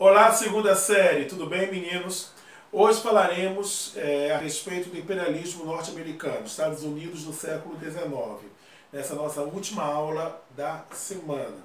Olá, segunda série, tudo bem, meninos? Hoje falaremos a respeito do imperialismo norte-americano, Estados Unidos no século XIX, nessa nossa última aula da semana.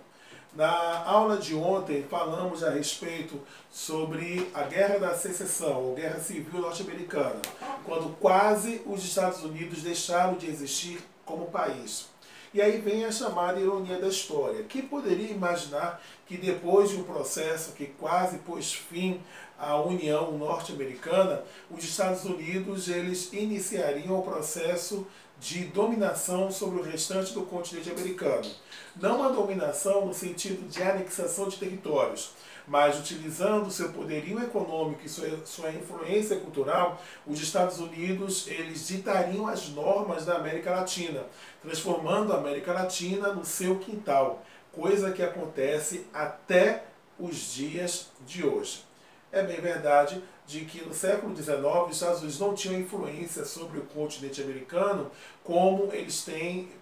Na aula de ontem falamos a respeito sobre a Guerra da Secessão, ou Guerra Civil Norte-Americana, quando quase os Estados Unidos deixaram de existir como país. E aí vem a chamada ironia da história. Quem poderia imaginar que depois de um processo que quase pôs fim à União Norte-Americana, os Estados Unidos eles iniciariam o processo de dominação sobre o restante do continente americano. Não a dominação no sentido de anexação de territórios, mas utilizando seu poderio econômico e sua influência cultural, os Estados Unidos eles ditariam as normas da América Latina, transformando a América Latina no seu quintal, coisa que acontece até os dias de hoje. É bem verdade de que no século XIX os Estados Unidos não tinham influência sobre o continente americano como eles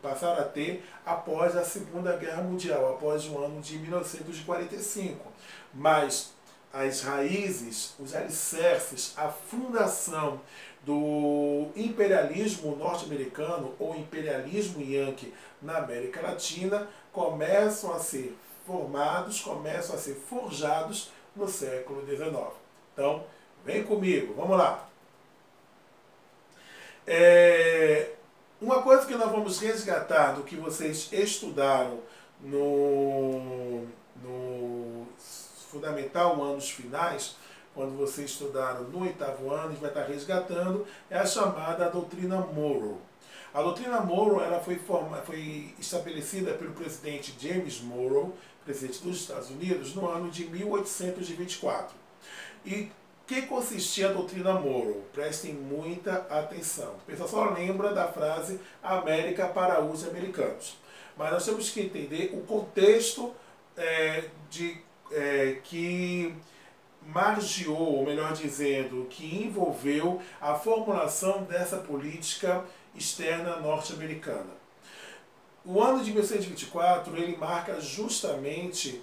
passaram a ter após a Segunda Guerra Mundial, após o ano de 1945. Mas as raízes, os alicerces, a fundação do imperialismo norte-americano ou imperialismo yankee na América Latina começam a ser formados, começam a ser forjados no século XIX. Então, vem comigo, vamos lá. Uma coisa que nós vamos resgatar do que vocês estudaram no Fundamental Anos Finais, quando vocês estudaram no 8º ano, a gente vai estar resgatando, é a chamada doutrina Monroe. A doutrina Monroe ela foi estabelecida pelo presidente James Monroe, presidente dos Estados Unidos, no ano de 1824. E que consistia a doutrina Monroe? Prestem muita atenção. O pessoal só lembra da frase América para os americanos. Mas nós temos que entender o contexto que margeou, ou melhor dizendo, que envolveu a formulação dessa política externa norte-americana. O ano de 1824 ele marca justamente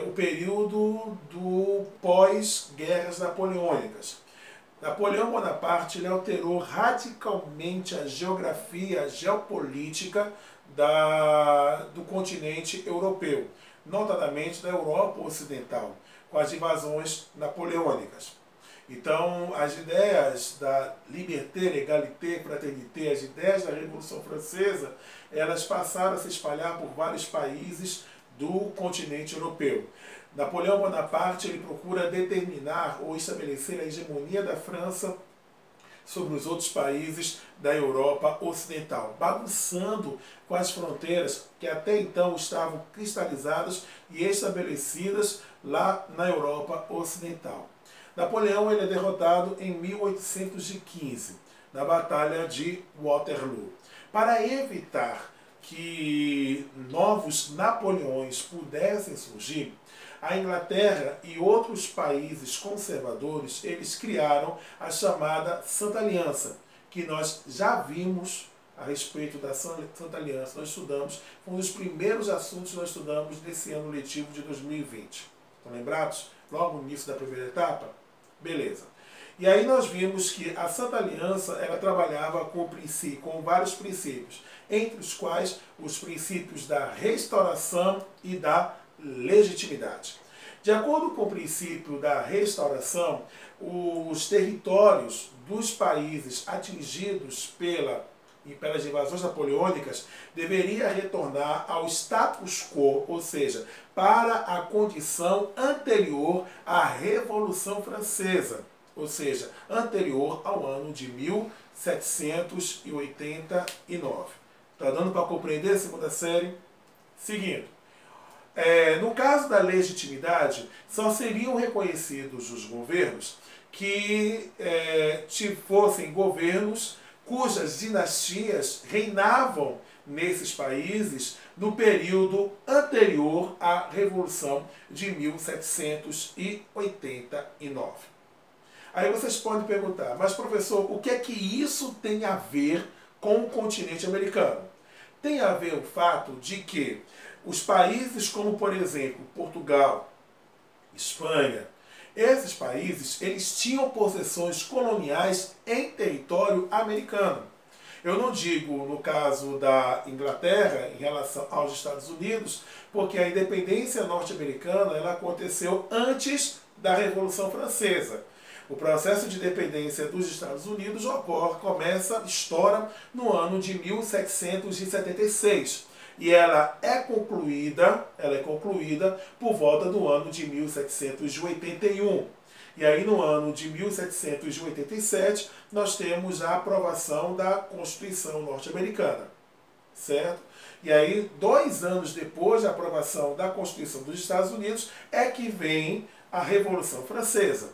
o período do pós-guerras napoleônicas. Napoleão Bonaparte ele alterou radicalmente a geografia, a geopolítica do continente europeu, notadamente da Europa Ocidental, com as invasões napoleônicas. Então, as ideias da liberté, l'égalité, fraternité, as ideias da Revolução Francesa, elas passaram a se espalhar por vários países do continente europeu. Napoleão Bonaparte ele procura determinar ou estabelecer a hegemonia da França sobre os outros países da Europa Ocidental, bagunçando com as fronteiras que até então estavam cristalizadas e estabelecidas lá na Europa Ocidental. Napoleão ele é derrotado em 1815, na Batalha de Waterloo. Para evitar que novos Napoleões pudessem surgir, a Inglaterra e outros países conservadores, eles criaram a chamada Santa Aliança, que nós já vimos a respeito da Santa Aliança. Nós estudamos, foi um dos primeiros assuntos que nós estudamos nesse ano letivo de 2020. Estão lembrados? Logo no início da primeira etapa? Beleza. E aí nós vimos que a Santa Aliança ela trabalhava com vários princípios, entre os quais os princípios da restauração e da legitimidade. De acordo com o princípio da restauração, os territórios dos países atingidos pelas invasões napoleônicas deveria retornar ao status quo, ou seja, para a condição anterior à Revolução Francesa, ou seja, anterior ao ano de 1789. Está dando para compreender a segunda série? Seguindo. No caso da legitimidade, só seriam reconhecidos os governos que fossem governos cujas dinastias reinavam nesses países no período anterior à Revolução de 1789. Aí vocês podem perguntar, mas professor, o que é que isso tem a ver com o continente americano? Tem a ver o fato de que os países como, por exemplo, Portugal, Espanha. Esses países, eles tinham possessões coloniais em território americano. Eu não digo no caso da Inglaterra em relação aos Estados Unidos, porque a independência norte-americana ela aconteceu antes da Revolução Francesa. O processo de independência dos Estados Unidos estoura no ano de 1776. E ela é concluída por volta do ano de 1781. E aí no ano de 1787 nós temos a aprovação da Constituição norte-americana, certo? E aí 2 anos depois da aprovação da Constituição dos Estados Unidos é que vem a Revolução Francesa.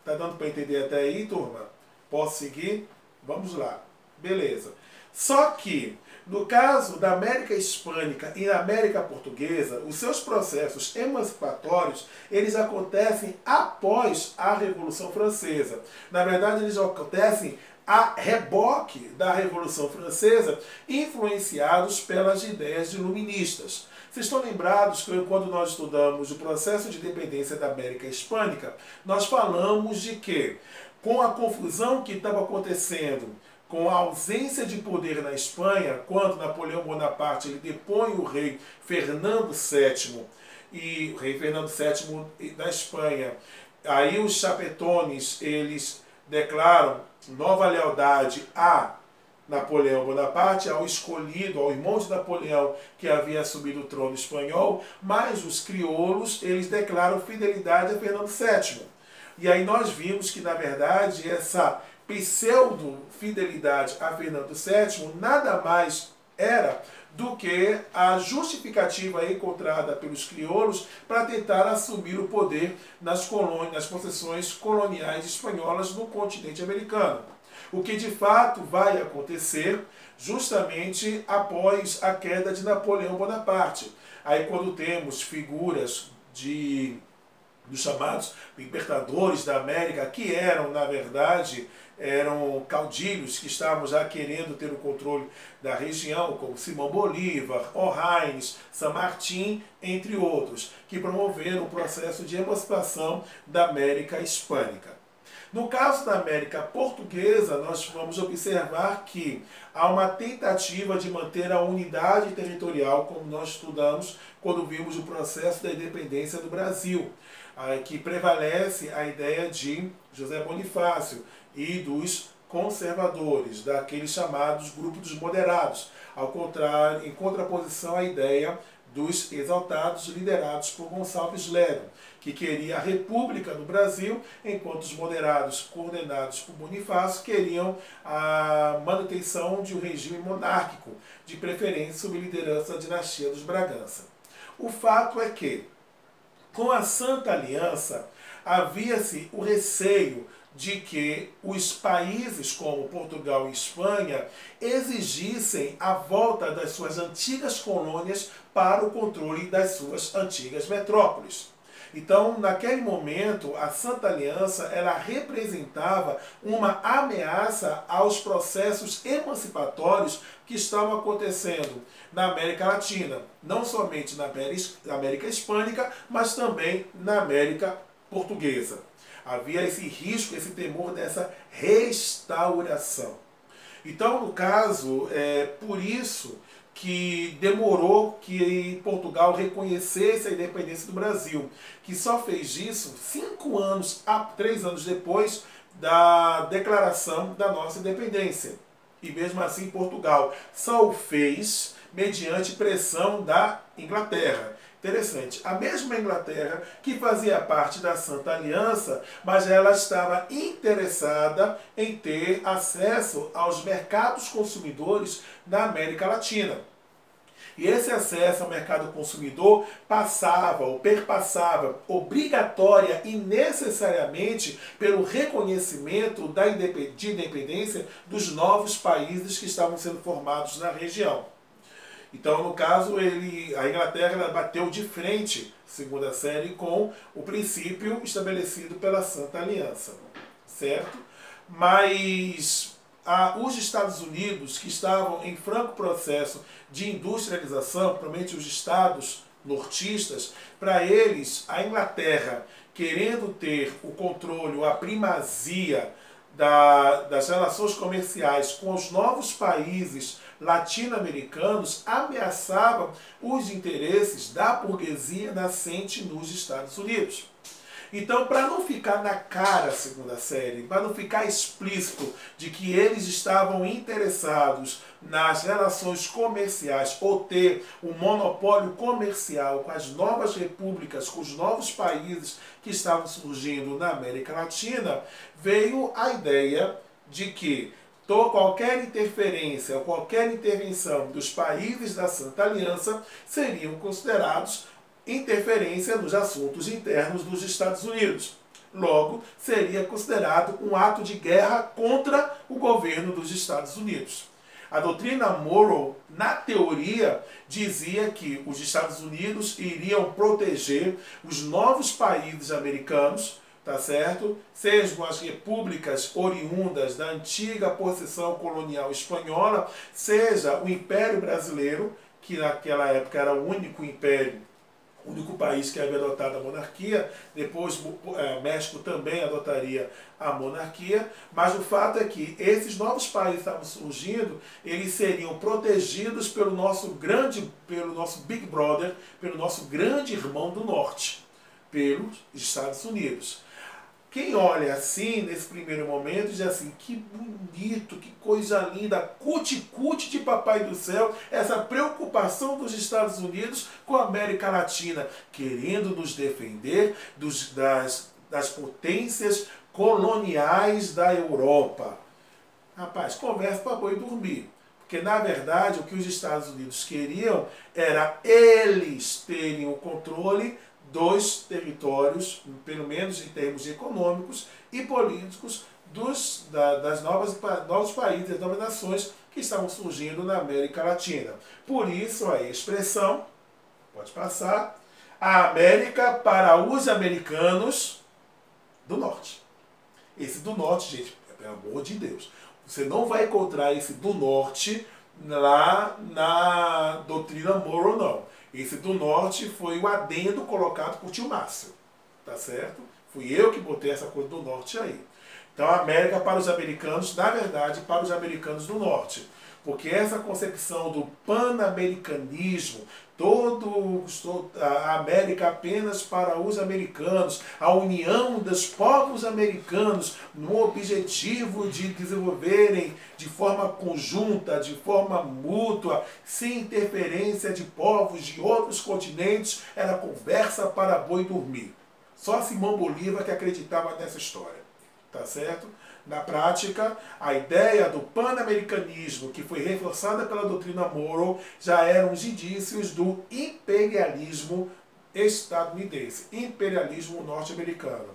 Tá dando para entender até aí, turma? Posso seguir? Vamos lá. Beleza. Só que no caso da América Hispânica e da América Portuguesa, os seus processos emancipatórios, eles acontecem após a Revolução Francesa. Na verdade, eles acontecem a reboque da Revolução Francesa, influenciados pelas ideias iluministas. Vocês estão lembrados que quando nós estudamos o processo de independência da América Hispânica, nós falamos de que, com a confusão que estava acontecendo, com a ausência de poder na Espanha, quando Napoleão Bonaparte ele depõe o rei Fernando VII, e o rei Fernando VII da Espanha, aí os chapetones eles declaram nova lealdade a Napoleão Bonaparte, ao escolhido, ao irmão de Napoleão que havia assumido o trono espanhol, mas os crioulos eles declaram fidelidade a Fernando VII. E aí nós vimos que, na verdade, essa pseudo-fidelidade a Fernando VII nada mais era do que a justificativa encontrada pelos crioulos para tentar assumir o poder nas colônias, nas possessões coloniais espanholas no continente americano. O que de fato vai acontecer justamente após a queda de Napoleão Bonaparte. Aí quando temos figuras dos chamados libertadores da América, que eram, na verdade, eram caudilhos que estavam já querendo ter o controle da região, como Simão Bolívar, O'Higgins, San Martín, entre outros, que promoveram o processo de emancipação da América Hispânica. No caso da América Portuguesa, nós vamos observar que há uma tentativa de manter a unidade territorial, como nós estudamos quando vimos o processo da independência do Brasil, que prevalece a ideia de José Bonifácio e dos conservadores, daqueles chamados grupos dos moderados, ao contrário, em contraposição à ideia dos exaltados liderados por Gonçalves Lero, que queria a República do Brasil, enquanto os moderados, coordenados por Bonifácio, queriam a manutenção de um regime monárquico, de preferência sob liderança da dinastia dos Bragança. O fato é que, com a Santa Aliança, havia-se o receio de que os países como Portugal e Espanha exigissem a volta das suas antigas colônias para o controle das suas antigas metrópoles. Então, naquele momento, a Santa Aliança ela representava uma ameaça aos processos emancipatórios que estavam acontecendo na América Latina, não somente na América Hispânica, mas também na América Portuguesa. Havia esse risco, esse temor dessa restauração. Então, no caso, é por isso que demorou que Portugal reconhecesse a independência do Brasil, que só fez isso 3 anos depois da declaração da nossa independência. E mesmo assim Portugal só o fez mediante pressão da Inglaterra. Interessante, a mesma Inglaterra que fazia parte da Santa Aliança, mas ela estava interessada em ter acesso aos mercados consumidores na América Latina. E esse acesso ao mercado consumidor perpassava obrigatória e necessariamente pelo reconhecimento de independência dos novos países que estavam sendo formados na região. Então, no caso, a Inglaterra bateu de frente, segundo a série, com o princípio estabelecido pela Santa Aliança, certo? Mas os Estados Unidos, que estavam em franco processo de industrialização, provavelmente os estados nortistas, para eles, a Inglaterra, querendo ter o controle, a primazia das relações comerciais com os novos países latino-americanos, ameaçava os interesses da burguesia nascente nos Estados Unidos. Então, para não ficar na cara a segunda série, para não ficar explícito de que eles estavam interessados nas relações comerciais ou ter um monopólio comercial com as novas repúblicas, com os novos países que estavam surgindo na América Latina, veio a ideia de que qualquer interferência ou qualquer intervenção dos países da Santa Aliança seriam considerados interferência nos assuntos internos dos Estados Unidos. Logo, seria considerado um ato de guerra contra o governo dos Estados Unidos. A doutrina Monroe, na teoria, dizia que os Estados Unidos iriam proteger os novos países americanos, tá certo? Sejam as repúblicas oriundas da antiga possessão colonial espanhola, seja o Império Brasileiro, que naquela época era o único império, o único país que havia adotado a monarquia. Depois México também adotaria a monarquia, mas o fato é que esses novos países que estavam surgindo, eles seriam protegidos pelo nosso Big Brother, pelo nosso grande irmão do norte, pelos Estados Unidos. Quem olha assim, nesse primeiro momento, diz assim, que bonito, que coisa linda, cuti-cuti de papai do céu, essa preocupação dos Estados Unidos com a América Latina, querendo nos defender das potências coloniais da Europa. Rapaz, conversa para boi dormir. Porque, na verdade, o que os Estados Unidos queriam era eles terem o controle dos territórios, pelo menos em termos econômicos e políticos, dos novos países, das novas nações que estavam surgindo na América Latina. Por isso a expressão, pode passar, a América para os americanos do norte. Esse do norte, gente, pelo amor de Deus, você não vai encontrar esse do norte lá na doutrina Monroe, não. Esse do norte foi o adendo colocado por tio Márcio, tá certo? Fui eu que botei essa coisa do norte aí. Então a América para os americanos, na verdade, para os americanos do norte. Porque essa concepção do pan-americanismo, a América apenas para os americanos, a união dos povos americanos no objetivo de desenvolverem de forma conjunta, de forma mútua, sem interferência de povos de outros continentes, era conversa para boi dormir. Só Simão Bolívar que acreditava nessa história, tá certo? Na prática, a ideia do pan-americanismo, que foi reforçada pela doutrina Monroe, já eram os indícios do imperialismo estadunidense, imperialismo norte-americano.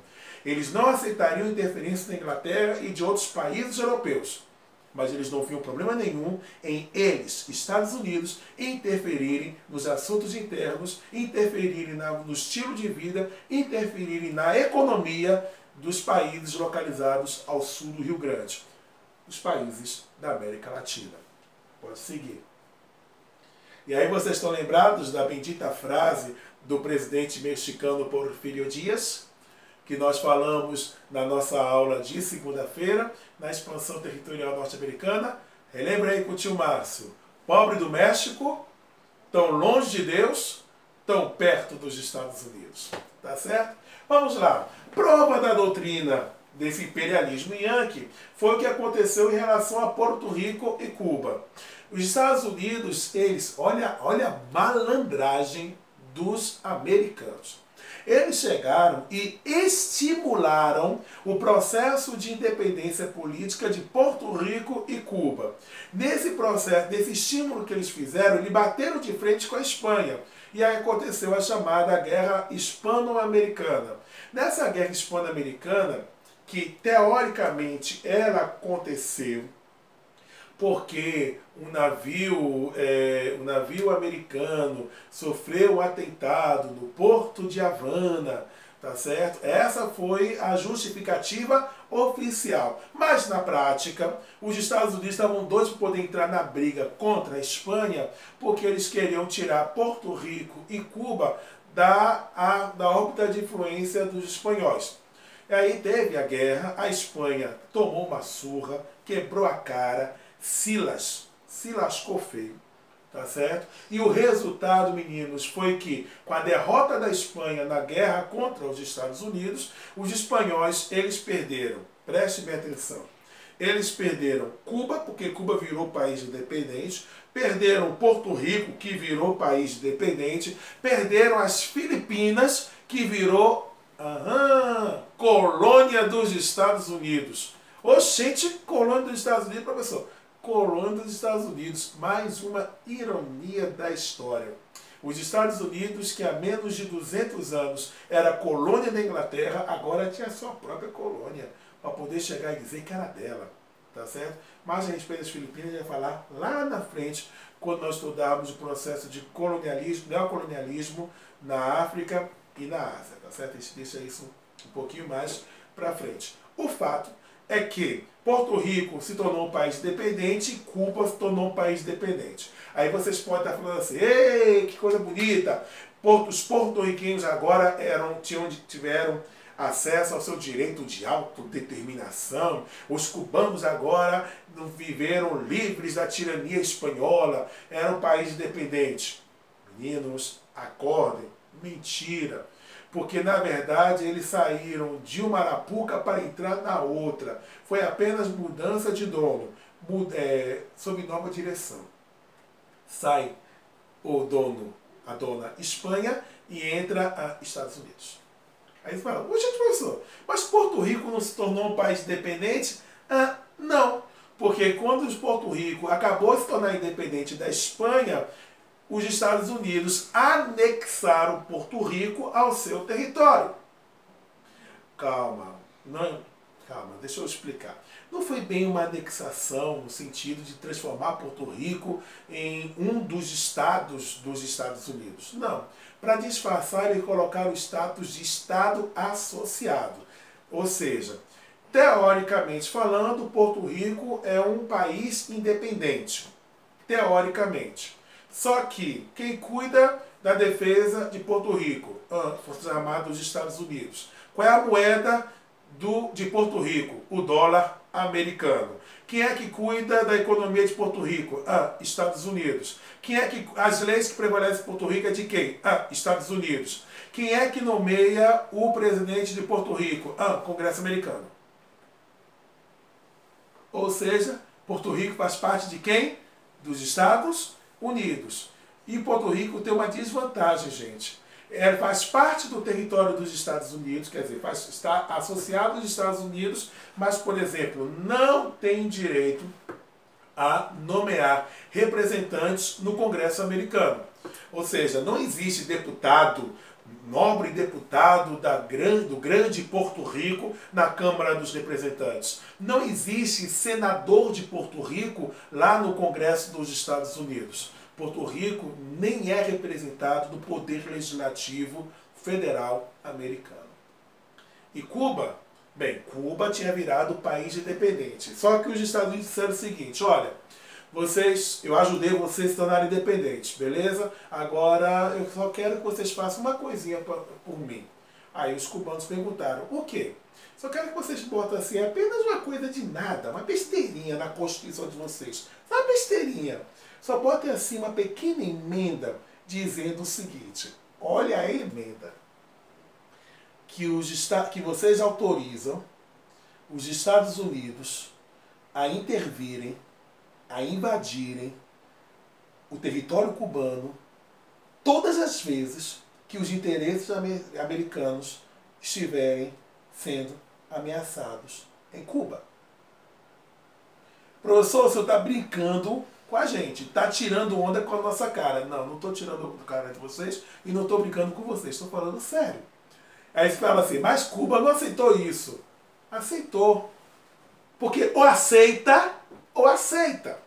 Eles não aceitariam interferência da Inglaterra e de outros países europeus, mas eles não viam problema nenhum em eles, Estados Unidos, interferirem nos assuntos internos, interferirem no estilo de vida, interferirem na economia dos países localizados ao sul do Rio Grande, os países da América Latina. Pode seguir. E aí vocês estão lembrados da bendita frase do presidente mexicano Porfirio Díaz, que nós falamos na nossa aula de segunda-feira, na expansão territorial norte-americana? Relembra aí com o tio Márcio. Pobre do México, tão longe de Deus, tão perto dos Estados Unidos. Tá certo? Vamos lá. Prova da doutrina desse imperialismo yankee foi o que aconteceu em relação a Porto Rico e Cuba. Os Estados Unidos, olha a malandragem dos americanos. Eles chegaram e estimularam o processo de independência política de Porto Rico e Cuba. Nesse processo, nesse estímulo que eles fizeram, eles bateram de frente com a Espanha. E aí aconteceu a chamada Guerra Hispano-Americana. Nessa Guerra Hispano-Americana, que teoricamente ela aconteceu porque um navio americano sofreu um atentado no porto de Havana, Tá certo? Essa foi a justificativa oficial. Mas na prática, os Estados Unidos estavam doidos para poder entrar na briga contra a Espanha, porque eles queriam tirar Porto Rico e Cuba da órbita de influência dos espanhóis. E aí teve a guerra, a Espanha tomou uma surra, quebrou a cara, se lascou feio. Tá certo? E o resultado, meninos, foi que com a derrota da Espanha na guerra contra os Estados Unidos, os espanhóis, eles perderam, preste bem atenção, eles perderam Cuba, porque Cuba virou país independente, perderam Porto Rico, que virou país independente, perderam as Filipinas, que virou colônia dos Estados Unidos. Oxente, colônia dos Estados Unidos, professor. Colônia dos Estados Unidos, mais uma ironia da história. Os Estados Unidos, que há menos de 200 anos era colônia da Inglaterra, agora tinha sua própria colônia, para poder chegar e dizer que era dela, tá certo? Mas a respeito das Filipinas, a gente vai falar lá na frente, quando nós estudarmos o processo de colonialismo, neocolonialismo na África e na Ásia, tá certo? A gente deixa isso um pouquinho mais para frente. O fato é que Porto Rico se tornou um país dependente e Cuba se tornou um país dependente. Aí vocês podem estar falando assim, ei, que coisa bonita, os porto-riquenhos agora tiveram acesso ao seu direito de autodeterminação, os cubanos agora viveram livres da tirania espanhola, era um país independente. Meninos, acordem, mentira. Porque, na verdade, eles saíram de uma arapuca para entrar na outra. Foi apenas mudança de dono, sob nova direção. Sai o dono, a dona Espanha, e entra a Estados Unidos. Aí você fala, oxe, professor, mas Porto Rico não se tornou um país independente? Não, porque quando Porto Rico acabou de se tornar independente da Espanha, os Estados Unidos anexaram Porto Rico ao seu território. Calma, deixa eu explicar. Não foi bem uma anexação no sentido de transformar Porto Rico em um dos estados dos Estados Unidos. Não. Para disfarçar, eles colocaram o status de Estado associado. Ou seja, teoricamente falando, Porto Rico é um país independente. Teoricamente. Só que quem cuida da defesa de Porto Rico? Forças Armadas dos Estados Unidos. Qual é a moeda de Porto Rico? O dólar americano. Quem é que cuida da economia de Porto Rico? Estados Unidos. As leis que prevalecem em Porto Rico é de quem? Estados Unidos. Quem é que nomeia o presidente de Porto Rico? Congresso americano. Ou seja, Porto Rico faz parte de quem? Dos Estados Unidos. E Porto Rico tem uma desvantagem, gente. Faz parte do território dos Estados Unidos, quer dizer, está associado aos Estados Unidos, mas, por exemplo, não tem direito a nomear representantes no Congresso americano. Ou seja, não existe deputado, nobre deputado do grande Porto Rico na Câmara dos Representantes. Não existe senador de Porto Rico lá no Congresso dos Estados Unidos. Porto Rico nem é representado no Poder Legislativo Federal americano. E Cuba? Bem, Cuba tinha virado país independente. Só que os Estados Unidos disseram o seguinte, olha, eu ajudei vocês a se tornarem independentes, beleza? Agora eu só quero que vocês façam uma coisinha por mim. Aí os cubanos perguntaram, o quê? Só quero que vocês botem assim, apenas uma coisa de nada, uma besteirinha na Constituição de vocês. Uma besteirinha. Só botem assim uma pequena emenda dizendo o seguinte, olha a emenda, que vocês autorizam os Estados Unidos a intervirem, a invadirem o território cubano todas as vezes que os interesses americanos estiverem sendo ameaçados em Cuba. Professor, o senhor está brincando com a gente, está tirando onda com a nossa cara. Não, não estou tirando cara de vocês e não estou brincando com vocês, estou falando sério. Aí você fala assim, mas Cuba não aceitou isso. Aceitou. Porque ou aceita, ou aceita.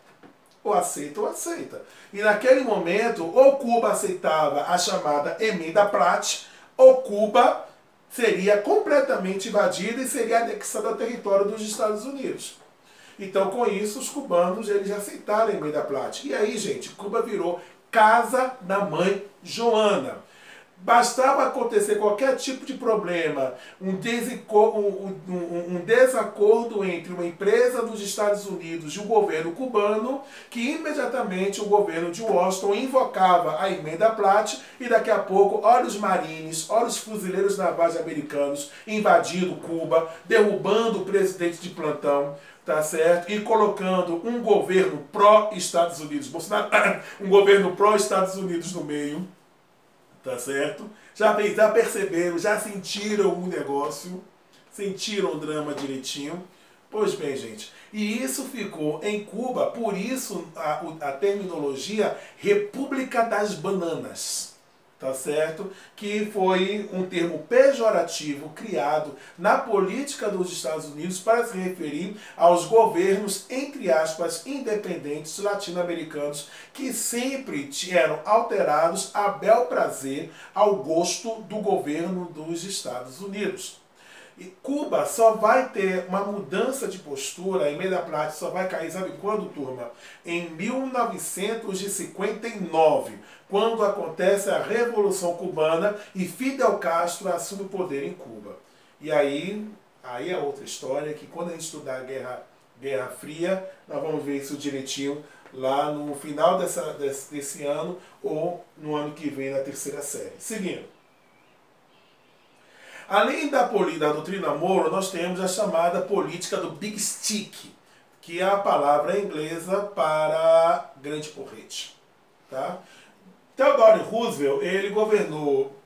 Ou aceita, ou aceita. E naquele momento, ou Cuba aceitava a chamada emenda Pratt, ou Cuba seria completamente invadida e seria anexada ao território dos Estados Unidos. Então, com isso, os cubanos eles aceitaram a emenda Platt. E aí, gente, Cuba virou casa da mãe Joana. Bastava acontecer qualquer tipo de problema, um desacordo entre uma empresa dos Estados Unidos e o governo cubano, que imediatamente o governo de Washington invocava a emenda Platt e daqui a pouco, olha os marines, olha os fuzileiros navais americanos invadindo Cuba, derrubando o presidente de plantão, tá certo? E colocando um governo pró-Estados Unidos, Bolsonaro, um governo pró-Estados Unidos no meio. Tá certo? Já perceberam, já sentiram o negócio, sentiram o drama direitinho. Pois bem, gente, e isso ficou em Cuba, por isso a terminologia República das Bananas, tá certo? Que foi um termo pejorativo criado na política dos Estados Unidos para se referir aos governos, entre aspas, independentes latino-americanos que sempre eram alterados a bel prazer, ao gosto do governo dos Estados Unidos. E Cuba só vai ter uma mudança de postura, a emenda Platt só vai cair, sabe quando, turma? Em 1959, quando acontece a Revolução Cubana e Fidel Castro assume o poder em Cuba. E aí é outra história, que quando a gente estudar a Guerra Fria, nós vamos ver isso direitinho lá no final desse ano ou no ano que vem na terceira série. Seguindo. Além da doutrina Monroe, nós temos a chamada política do Big Stick, que é a palavra inglesa para grande porrete. Tá? Theodore Roosevelt ele governou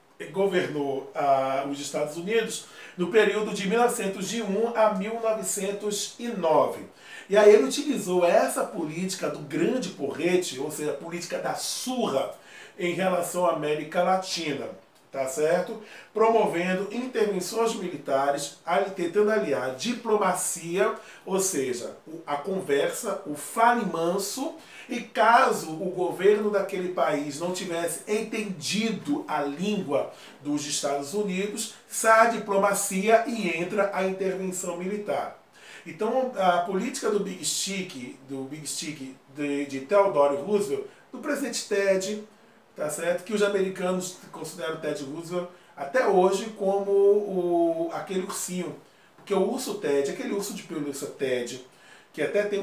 os Estados Unidos no período de 1901 a 1909. E aí ele utilizou essa política do grande porrete, ou seja, a política da surra, em relação à América Latina. Tá certo? Promovendo intervenções militares, tentando aliar diplomacia, ou seja, a conversa, o fale manso, e caso o governo daquele país não tivesse entendido a língua dos Estados Unidos, sai a diplomacia e entra a intervenção militar. Então a política do Big Stick de Theodore Roosevelt, do presidente Ted, tá certo? Que os americanos consideram Ted Roosevelt até hoje como aquele ursinho. Porque o urso Ted, aquele urso de pelúcia Ted, que até tem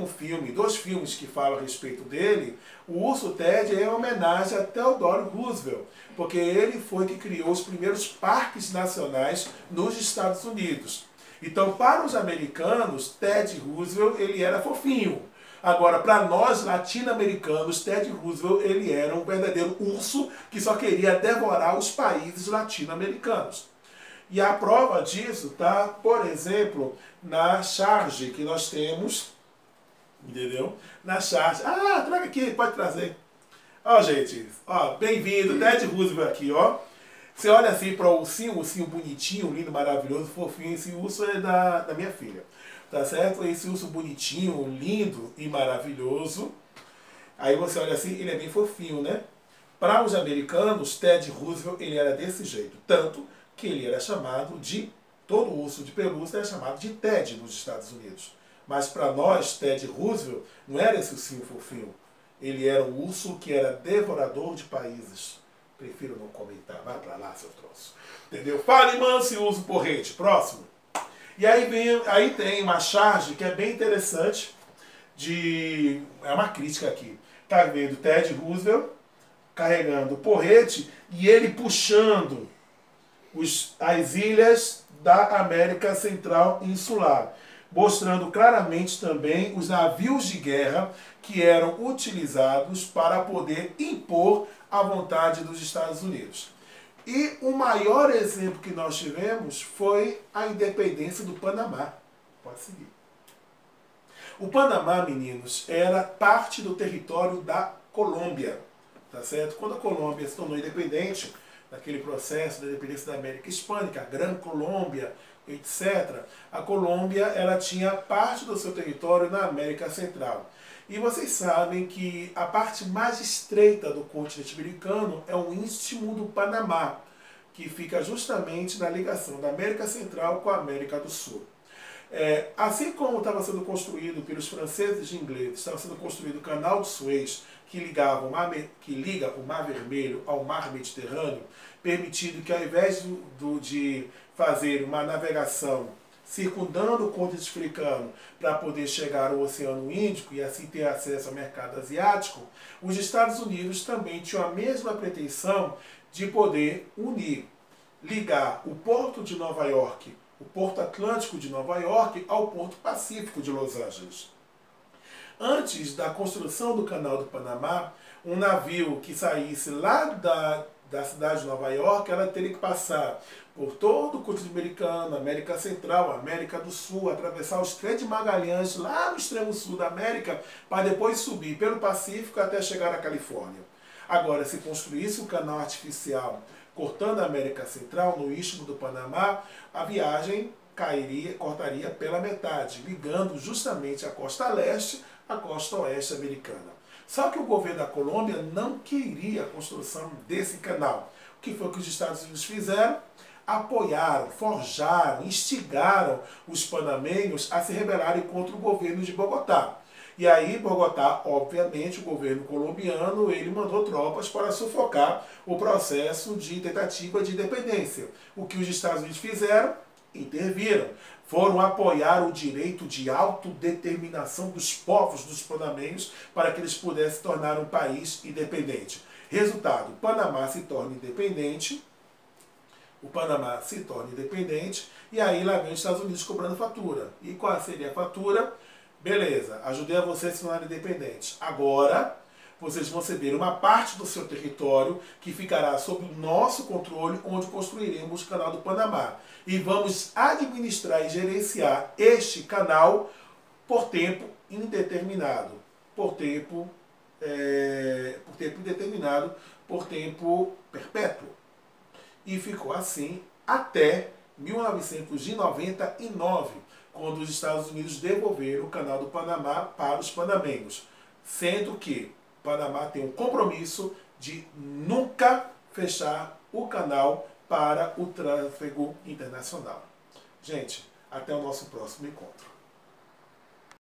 dois filmes que falam a respeito dele, o urso Ted é uma homenagem a Theodore Roosevelt, porque ele foi que criou os primeiros parques nacionais nos Estados Unidos. Então, para os americanos, Ted Roosevelt ele era fofinho. Agora, para nós latino-americanos, Ted Roosevelt ele era um verdadeiro urso que só queria devorar os países latino-americanos. E a prova disso está, por exemplo, na charge que nós temos, entendeu? Na charge. Ah, traga aqui, pode trazer. Ó, gente, ó, bem-vindo, Ted Roosevelt aqui, ó. Você olha assim para o ursinho bonitinho, lindo, maravilhoso, fofinho. Esse urso é da minha filha. Tá certo? Esse urso bonitinho, lindo e maravilhoso. Aí você olha assim, ele é bem fofinho, né? Para os americanos, Ted Roosevelt, ele era desse jeito. Tanto que ele era chamado todo urso de pelúcia era chamado de Ted nos Estados Unidos. Mas para nós, Ted Roosevelt não era esse ursinho fofinho. Ele era um urso que era devorador de países. Prefiro não comentar. Vai para lá, seu troço. Entendeu? Fale manso e use porrete. Próximo. E aí tem uma charge que é bem interessante, é uma crítica aqui. Tá vendo Ted Roosevelt carregando o porrete e ele puxando as ilhas da América Central Insular, mostrando claramente também os navios de guerra que eram utilizados para poder impor a vontade dos Estados Unidos. E o maior exemplo que nós tivemos foi a independência do Panamá. Pode seguir. O Panamá, meninos, era parte do território da Colômbia. Tá certo? Quando a Colômbia se tornou independente, naquele processo da independência da América Hispânica, a Gran Colômbia, etc., a Colômbia ela tinha parte do seu território na América Central. E vocês sabem que a parte mais estreita do continente americano é o Istmo do Panamá, que fica justamente na ligação da América Central com a América do Sul. Assim como estava sendo construído pelos franceses e ingleses, estava sendo construído o Canal de Suez, que liga o Mar Vermelho ao Mar Mediterrâneo, permitindo que ao invés de fazer uma navegação circundando o continente africano para poder chegar ao Oceano Índico e assim ter acesso ao mercado asiático, os Estados Unidos também tinham a mesma pretensão de poder ligar o Porto de Nova York, o Porto Atlântico de Nova York, ao Porto Pacífico de Los Angeles. Antes da construção do Canal do Panamá, um navio que saísse lá da cidade de Nova York, ela teria que passar por todo o continente americano, América Central, América do Sul, atravessar o Estreito de Magalhães, lá no extremo sul da América, para depois subir pelo Pacífico até chegar à Califórnia. Agora, se construísse um canal artificial cortando a América Central, no Istmo do Panamá, a viagem cortaria pela metade, ligando justamente a costa leste à costa oeste americana. Só que o governo da Colômbia não queria a construção desse canal. O que foi que os Estados Unidos fizeram? Apoiaram, forjaram, instigaram os panamenhos a se rebelarem contra o governo de Bogotá. E aí, Bogotá, obviamente, o governo colombiano, ele mandou tropas para sufocar o processo de tentativa de independência. O que os Estados Unidos fizeram? Interviram. Foram apoiar o direito de autodeterminação dos povos dos panamenhos para que eles pudessem se tornar um país independente. Resultado, o Panamá se torna independente, e aí lá vem os Estados Unidos cobrando fatura. E qual seria a fatura? Beleza, ajudei a vocês a se tornarem independentes. Agora, vocês vão ceder uma parte do seu território que ficará sob o nosso controle, onde construiremos o Canal do Panamá. E vamos administrar e gerenciar este canal por tempo indeterminado. Por tempo perpétuo. E ficou assim até 1999, quando os Estados Unidos devolveram o Canal do Panamá para os panamenhos. Sendo que o Panamá tem um compromisso de nunca fechar o canal para o tráfego internacional. Gente, até o nosso próximo encontro.